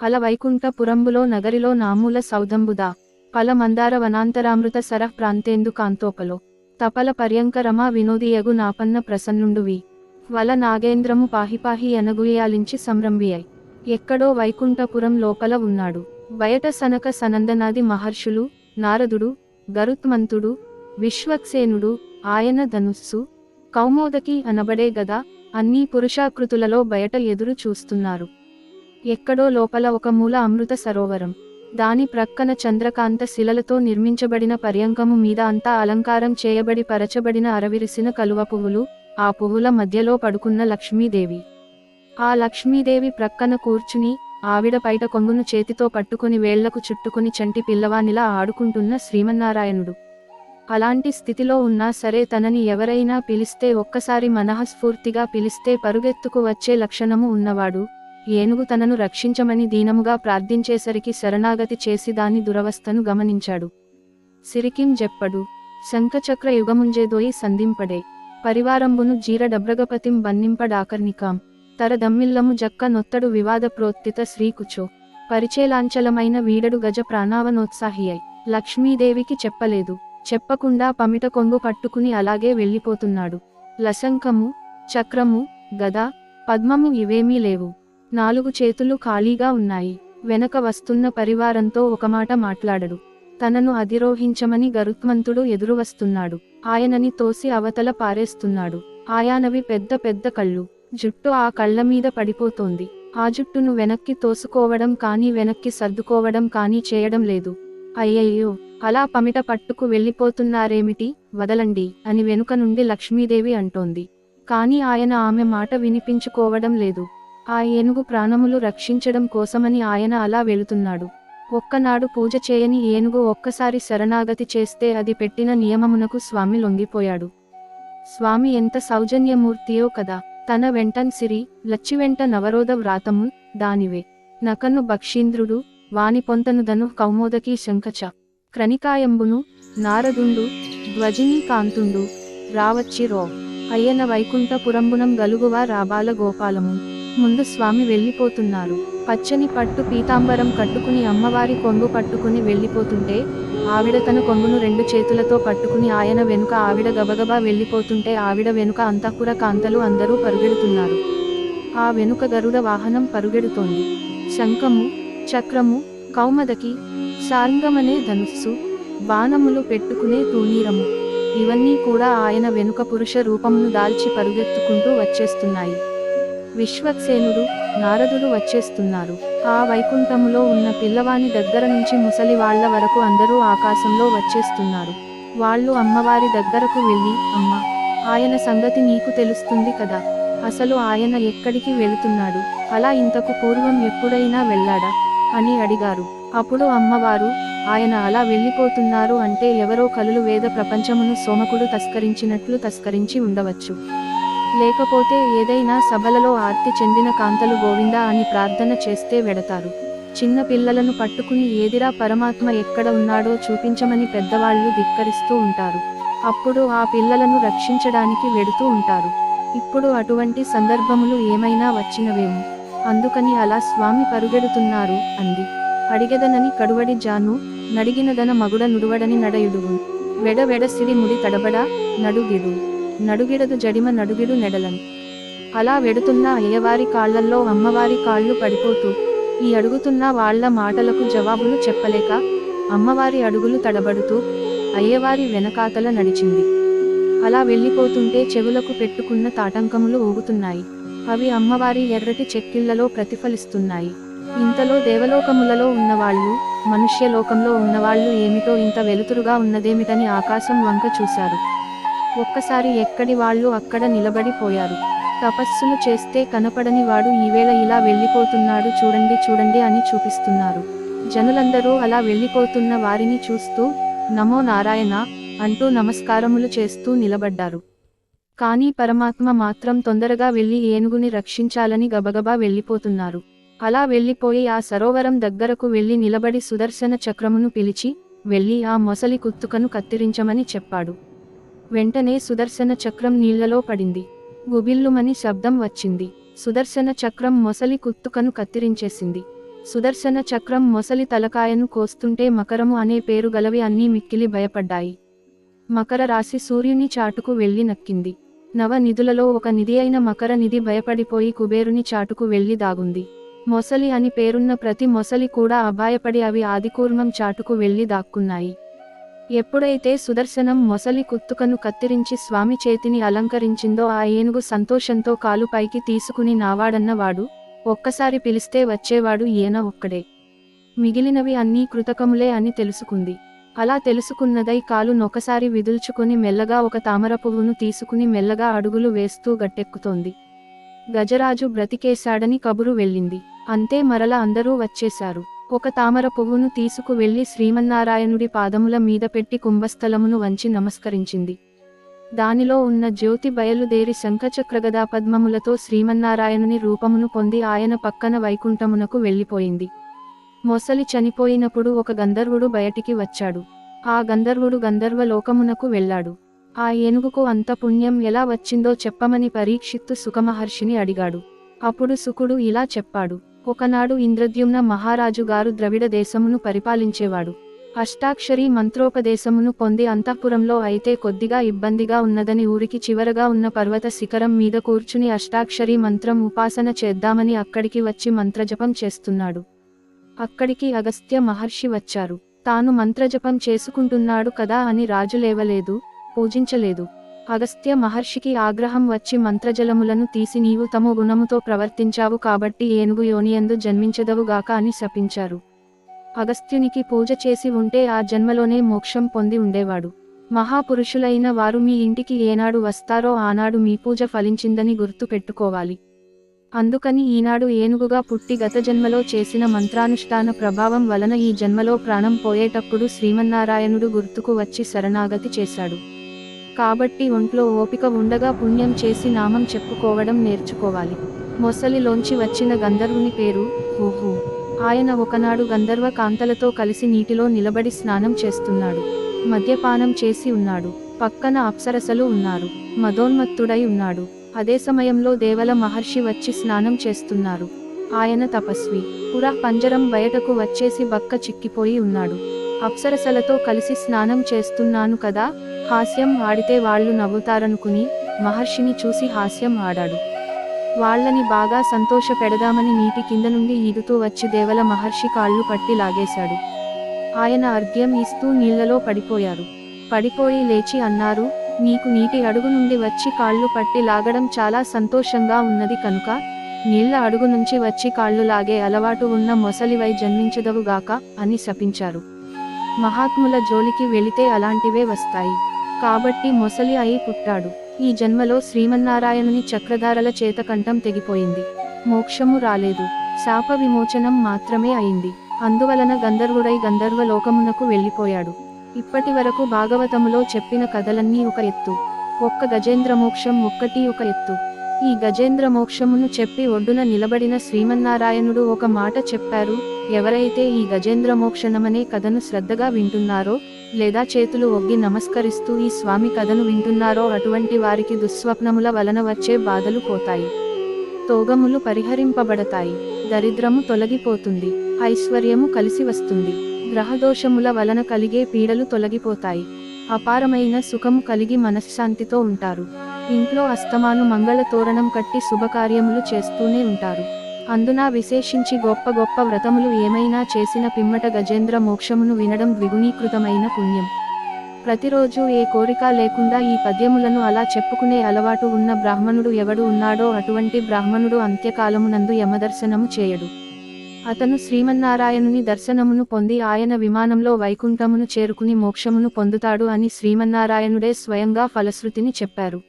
అల వైకుంఠపురంబులో నగరిలో నామూల సౌధంబుదా పల మందార వనాంతరామృత సరః ప్రాంతేందు కాంతోపలో తపల పర్యంక రమా వినోదియగు నాపన్న ప్రసన్నుండువి వల నాగేంద్రము పాహిపాహి అనగుయాలించి సంరంభియై ఎక్కడో వైకుంఠపురం లోపల ఉన్నాడు. బయట సనక సనందనాది మహర్షులు, నారదుడు, గరుత్మంతుడు, విశ్వక్సేనుడు, ఆయన ధనుస్సు, కౌమోదకి అనబడే గద అన్నీ పురుషాకృతులలో బయట ఎదురు చూస్తున్నారు. ఎక్కడో లోపల ఒక మూల అమృత సరోవరం, దాని ప్రక్కన చంద్రకాంత శిలలతో నిర్మించబడిన పర్యంకము మీద అంతా అలంకారం చేయబడి పరచబడిన అరవిరిసిన కలువ పువ్వులు, ఆ పువ్వుల మధ్యలో పడుకున్న లక్ష్మీదేవి. ఆ లక్ష్మీదేవి ప్రక్కన కూర్చుని ఆవిడ పైట కొంగును చేతితో పట్టుకుని వేళ్లకు చుట్టుకుని చంటి పిల్లవానిలా ఆడుకుంటున్న శ్రీమన్నారాయణుడు. అలాంటి స్థితిలో ఉన్నా సరే తనని ఎవరైనా పిలిస్తే ఒక్కసారి మనఃస్ఫూర్తిగా పిలిస్తే పరుగెత్తుకు వచ్చే లక్షణము ఉన్నవాడు. ఏనుగు తనను రక్షించమని దీనముగా ప్రార్థించేసరికి శరణాగతి చేసి దాని దురవస్థను గమనించాడు. సిరికిం జెప్పడు శంఖచక్ర యుగముంజేదోయి సంధింపడే పరివారంబును జీర డబ్రగపతిం బన్నింపడాకర్నికాం తర దమ్మిల్లము జక్క నొత్తడు వివాద ప్రోత్తిత శ్రీకుచో పరిచేలాంచలమైన వీడడు గజ ప్రాణావనోత్సాహియై. లక్ష్మీదేవికి చెప్పలేదు. చెప్పకుండా పమిట కొంగు పట్టుకుని అలాగే వెళ్ళిపోతున్నాడు. లశంఖము, చక్రము, గద, పద్మము ఇవేమీ లేవు. 4 చేతులు ఖాళీగా ఉన్నాయి. వెనక వస్తున్న పరివారంతో ఒకమాట మాట్లాడడు. తనను అధిరోహించమని గరుత్మంతుడు ఎదురు వస్తున్నాడు. ఆయనని తోసి అవతల పారేస్తున్నాడు. ఆయానవి పెద్ద పెద్ద కళ్ళు. జుట్టు ఆ కళ్ళ మీద పడిపోతోంది. ఆ జుట్టును వెనక్కి తోసుకోవడం కానీ వెనక్కి సర్దుకోవడం కానీ చేయడం లేదు. అయ్యయ్యో, అలా పమిట పట్టుకు వెళ్ళిపోతున్నారేమిటి, వదలండి అని వెనుక నుండి లక్ష్మీదేవి అంటోంది. కానీ ఆయన ఆమె మాట వినిపించుకోవడం లేదు. ఆ ఏనుగు ప్రాణములు రక్షించడం కోసమని ఆయన అలా వెళుతున్నాడు. ఒక్కనాడు పూజ చేయని ఏనుగు ఒక్కసారి శరణాగతి చేస్తే అది పెట్టిన నియమమునకు స్వామి లొంగిపోయాడు. స్వామి ఎంత సౌజన్యమూర్తియో కదా. తన వెంటన్ సిరి లచ్చివెంట నవరోధ వ్రాతము దానివే నకను బక్షీంద్రుడు వాని పొంతను ధను కౌమోదకి శంఖచ క్రనికాయంబును నారదుండు ధ్వజినీ కాంతుండు రావచ్చిరో అయ్యన వైకుంఠపురంబునం గలుగువా రాబాల గోపాలము. ముందు స్వామి వెళ్ళిపోతున్నారు. పచ్చని పట్టు పీతాంబరం కట్టుకుని అమ్మవారి కొంగు పట్టుకుని వెళ్ళిపోతుంటే ఆవిడ తన కొంగును 2 చేతులతో పట్టుకుని ఆయన వెనుక ఆవిడ గబగబా వెళ్ళిపోతుంటే ఆవిడ వెనుక అంతఃపుర కాంతలు అందరూ పరుగెడుతున్నారు. ఆ వెనుక గరుడ వాహనం పరుగెడుతోంది. శంఖము, చక్రము, కౌమదకి, సార్ంగమనే ధనుస్సు, బాణములు పెట్టుకునే తూనీరము ఇవన్నీ కూడా ఆయన వెనుక పురుష రూపమును దాల్చి పరుగెత్తుకుంటూ వచ్చేస్తున్నాయి. విశ్వక్సేనుడు, నారదుడు వచ్చేస్తున్నారు. ఆ వైకుంఠములో ఉన్న పిల్లవాని దగ్గర నుంచి ముసలి వాళ్ల వరకు అందరూ ఆకాశంలో వచ్చేస్తున్నారు. వాళ్ళు అమ్మవారి దగ్గరకు వెళ్ళి, అమ్మ, ఆయన సంగతి నీకు తెలుస్తుంది కదా, అసలు ఆయన ఎక్కడికి వెళుతున్నాడు, అలా ఇంతకు పూర్వం ఎప్పుడైనా వెళ్ళాడా అని అడిగారు. అప్పుడు అమ్మవారు, ఆయన అలా వెళ్ళిపోతున్నారు అంటే ఎవరో కలులు వేద ప్రపంచమును సోమకుడు తస్కరించినట్లు తస్కరించి ఉండవచ్చు. లేకపోతే ఏదైనా సభలలో ఆర్తి చెందిన కాంతలు గోవిందా అని ప్రార్థన చేస్తే వెడతారు. చిన్న పిల్లలను పట్టుకుని ఏదిరా పరమాత్మ ఎక్కడ ఉన్నాడో చూపించమని పెద్దవాళ్లు ధిక్కరిస్తూ ఉంటారు. అప్పుడు ఆ పిల్లలను రక్షించడానికి వెడుతూ ఉంటారు. ఇప్పుడు అటువంటి సందర్భములు ఏమైనా వచ్చినవేమో, అందుకని అలా స్వామి పరుగెడుతున్నారు అంది. అడిగెదనని కడువడి జాను నడిగినదన మగుడ నుడువడని నడయుడుగు వెడ వెడ సిడి ముడి తడబడా నడుగిడు నడుగిడదు జడిమ నడుగిడు నెడలను. అలా వెడుతున్న అయ్యవారి కాళ్లల్లో అమ్మవారి కాళ్ళు పడిపోతూ ఈ అడుగుతున్న వాళ్ల మాటలకు జవాబులు చెప్పలేక అమ్మవారి అడుగులు తడబడుతూ అయ్యవారి వెనకాతల నడిచింది. అలా వెళ్ళిపోతుంటే చెవులకు పెట్టుకున్న తాటంకములు ఊగుతున్నాయి. అవి అమ్మవారి ఎర్రటి చెక్కిళ్లలో ప్రతిఫలిస్తున్నాయి. ఇంతలో దేవలోకములలో ఉన్నవాళ్లు, మనుష్యలోకంలో ఉన్నవాళ్లు ఏమిటో ఇంత వెలుతురుగా ఉన్నదేమిటని ఆకాశం వంక చూశారు. ఒక్కసారి ఎక్కడి వాళ్ళు అక్కడ నిలబడిపోయారు. తపస్సులు చేస్తే కనపడని వాడు ఈవేళ ఇలా వెళ్ళిపోతున్నాడు చూడండి చూడండి అని చూపిస్తున్నారు. జనులందరూ అలా వెళ్ళిపోతున్న వారిని చూస్తూ నమో నారాయణ అంటూ నమస్కారములు చేస్తూ నిలబడ్డారు. కానీ పరమాత్మ మాత్రం తొందరగా వెళ్ళి ఏనుగుని రక్షించాలని గబగబా వెళ్ళిపోతున్నారు. అలా వెళ్ళిపోయి ఆ సరోవరం దగ్గరకు వెళ్ళి నిలబడి సుదర్శన చక్రమును పిలిచి వెళ్ళి ఆ మొసలి కుత్తుకను కత్తిరించమని చెప్పాడు. వెంటనే సుదర్శన చక్రం నీళ్లలో పడింది. గుబిల్లుమని శబ్దం వచ్చింది. సుదర్శన చక్రం మొసలి కుత్తుకను కత్తిరించేసింది. సుదర్శన చక్రం మొసలి తలకాయను కోస్తుంటే మకరము అనే పేరు గలవి అన్నీ మిక్కిలి భయపడ్డాయి. మకర రాశి సూర్యుని చాటుకు వెళ్లి నక్కింది. నవ నిధులలో ఒక నిధి అయిన మకర నిధి భయపడిపోయి కుబేరుని చాటుకు వెళ్లి దాగుంది. మొసలి అని పేరున్న ప్రతి మొసలి కూడా అభాయపడి అవి ఆదికూర్మం చాటుకు వెళ్లి దాక్కున్నాయి. ఎప్పుడైతే సుదర్శనం మొసలి కుత్తుకను కత్తిరించి స్వామి చేతిని అలంకరించిందో ఆ ఏనుగు సంతోషంతో కాలు పైకి తీసుకుని నావాడన్నవాడు, ఒక్కసారి పిలిస్తే వచ్చేవాడు ఈయన ఒక్కడే, మిగిలినవి అన్నీ కృతకములే అని తెలుసుకుంది. అలా తెలుసుకున్నదై కాలు నొకసారి విదుల్చుకొని మెల్లగా ఒక తామర పువ్వును తీసుకుని మెల్లగా అడుగులు వేస్తూ గట్టెక్కుతోంది. గజరాజు బ్రతికేశాడని కబురు వెళ్ళింది. అంతే మరల అందరూ వచ్చేశారు. ఒక తామర పువ్వును తీసుకు వెళ్లి శ్రీమన్నారాయణుడి పాదముల మీద పెట్టి కుంభస్థలమును వంచి నమస్కరించింది. దానిలో ఉన్న జ్యోతి బయలుదేరి శంఖచక్రగదా పద్మములతో శ్రీమన్నారాయణుని రూపమును పొంది ఆయన పక్కన వైకుంఠమునకు వెళ్ళిపోయింది. మొసలి చనిపోయినప్పుడు ఒక గంధర్వుడు బయటికి వచ్చాడు. ఆ గంధర్వుడు గంధర్వ లోకమునకు వెళ్ళాడు. ఆ ఏనుగుకు అంత పుణ్యం ఎలా వచ్చిందో చెప్పమని పరీక్షిత్తు సుఖమహర్షిని అడిగాడు. అప్పుడు సుకుడు ఇలా చెప్పాడు. ఒకనాడు ఇంద్రద్యుమ్న మహారాజు గారు ద్రవిడ దేశమును పరిపాలించేవాడు. అష్టాక్షరీ మంత్రోపదేశమును పొంది అంతఃపురంలో అయితే కొద్దిగా ఇబ్బందిగా ఉన్నదని ఊరికి చివరగా ఉన్న పర్వత శిఖరం మీద కూర్చుని అష్టాక్షరీ మంత్రం ఉపాసన చేద్దామని అక్కడికి వచ్చి మంత్రజపం చేస్తున్నాడు. అక్కడికి అగస్త్య మహర్షి వచ్చారు. తాను మంత్రజపం చేసుకుంటున్నాడు కదా అని రాజు లేవలేదు, పూజించలేదు. అగస్త్య మహర్షికి ఆగ్రహం వచ్చి మంత్రజలములను తీసి నీవు తమో గుణముతో ప్రవర్తించావు కాబట్టి ఏనుగు యోనియందు జన్మించదవుగాక అని శపించారు. అగస్త్యునికి పూజ చేసి ఉంటే ఆ జన్మలోనే మోక్షం పొంది ఉండేవాడు. మహాపురుషులైన వారు మీ ఇంటికి ఏనాడు వస్తారో ఆనాడు మీ పూజ ఫలించిందని గుర్తు పెట్టుకోవాలి. అందుకని ఈనాడు ఏనుగుగా పుట్టి గత జన్మలో చేసిన మంత్రానుష్ఠాన ప్రభావం వలన ఈ జన్మలో ప్రాణం పోయేటప్పుడు శ్రీమన్నారాయణుడు గుర్తుకు వచ్చి శరణాగతి చేశాడు. కాబట్టి ఒంట్లో ఓపిక ఉండగా పుణ్యం చేసి నామం చెప్పుకోవడం నేర్చుకోవాలి. మొసలిలోంచి వచ్చిన గంధర్వుని పేరు హుహు. ఆయన ఒకనాడు గంధర్వ కాంతలతో కలిసి నీటిలో నిలబడి స్నానం చేస్తున్నాడు. మద్యపానం చేసి ఉన్నాడు. పక్కన అప్సరసలు ఉన్నారు. మదోన్మత్తుడై ఉన్నాడు. అదే సమయంలో దేవల మహర్షి వచ్చి స్నానం చేస్తున్నారు. ఆయన తపస్వి. పురా పంజరం బయటకు వచ్చేసి బక్క చిక్కిపోయి ఉన్నాడు. అప్సరసలతో కలిసి స్నానం చేస్తున్నాను కదా, హాస్యం ఆడితే వాళ్ళు నవ్వుతారనుకుని మహర్షిని చూసి హాస్యం ఆడాడు. వాళ్ళని బాగా సంతోష పెడదామని నీటి కింద నుండి ఈదుతూ వచ్చి దేవల మహర్షి కాళ్ళు పట్టి లాగేశాడు. ఆయన అర్ఘ్యం ఇస్తూ నీళ్లలో పడిపోయారు. పడిపోయి లేచి అన్నారు, నీకు నీటి అడుగు నుండి వచ్చి కాళ్ళు పట్టి లాగడం చాలా సంతోషంగా ఉన్నది కనుక నీళ్ల అడుగు నుంచి వచ్చి కాళ్ళు లాగే అలవాటు ఉన్న మొసలివై జన్మించదవుగాక అని శపించారు. మహాత్ముల జోలికి వెళితే అలాంటివే వస్తాయి. కాబట్టి మొసలి అయి పుట్టాడు. ఈ జన్మలో శ్రీమన్నారాయణుని చక్రధారల చేత కంఠం తెగిపోయింది. మోక్షము రాలేదు, శాప విమోచనం మాత్రమే అయింది. అందువలన గంధర్వుడై గంధర్వ లోకమునకు వెళ్ళిపోయాడు. ఇప్పటి వరకు భాగవతములో చెప్పిన కథలన్నీ ఒక ఎత్తు, ఒక్క గజేంద్ర మోక్షం ఒక్కటి ఒక ఎత్తు. ఈ గజేంద్ర మోక్షమును చెప్పి ఒడ్డున నిలబడిన శ్రీమన్నారాయణుడు ఒక మాట చెప్పారు. ఎవరైతే ఈ గజేంద్ర మోక్షణమనే కథను శ్రద్ధగా వింటున్నారో లేదా చేతులు ఒగ్గి నమస్కరిస్తూ ఈ స్వామి కథను వింటున్నారో అటువంటి వారికి దుస్వప్నముల వలన వచ్చే బాధలు పోతాయి, తోగములు పరిహరింపబడతాయి, దరిద్రము తొలగిపోతుంది, ఐశ్వర్యము కలిసి వస్తుంది, గ్రహదోషముల వలన కలిగే పీడలు తొలగిపోతాయి, అపారమైన సుఖము కలిగి మనశ్శాంతితో ఉంటారు. ఇంట్లో అస్తమాను మంగళ తోరణం కట్టి శుభకార్యములు చేస్తూనే ఉంటారు. అందున విశేషించి గొప్ప గొప్ప వ్రతములు ఏమైనా చేసిన పిమ్మట గజేంద్ర మోక్షమును వినడం ద్విగుణీకృతమైన పుణ్యం. ప్రతిరోజు ఏ కోరిక లేకుండా ఈ పద్యములను అలా చెప్పుకునే అలవాటు ఉన్న బ్రాహ్మణుడు ఎవడు ఉన్నాడో అటువంటి బ్రాహ్మణుడు అంత్యకాలమునందు యమదర్శనము చేయడు. అతను శ్రీమన్నారాయణుని దర్శనమును పొంది ఆయన విమానంలో వైకుంఠమును చేరుకుని మోక్షమును పొందుతాడు అని శ్రీమన్నారాయణుడే స్వయంగా ఫలశ్రుతిని చెప్పారు.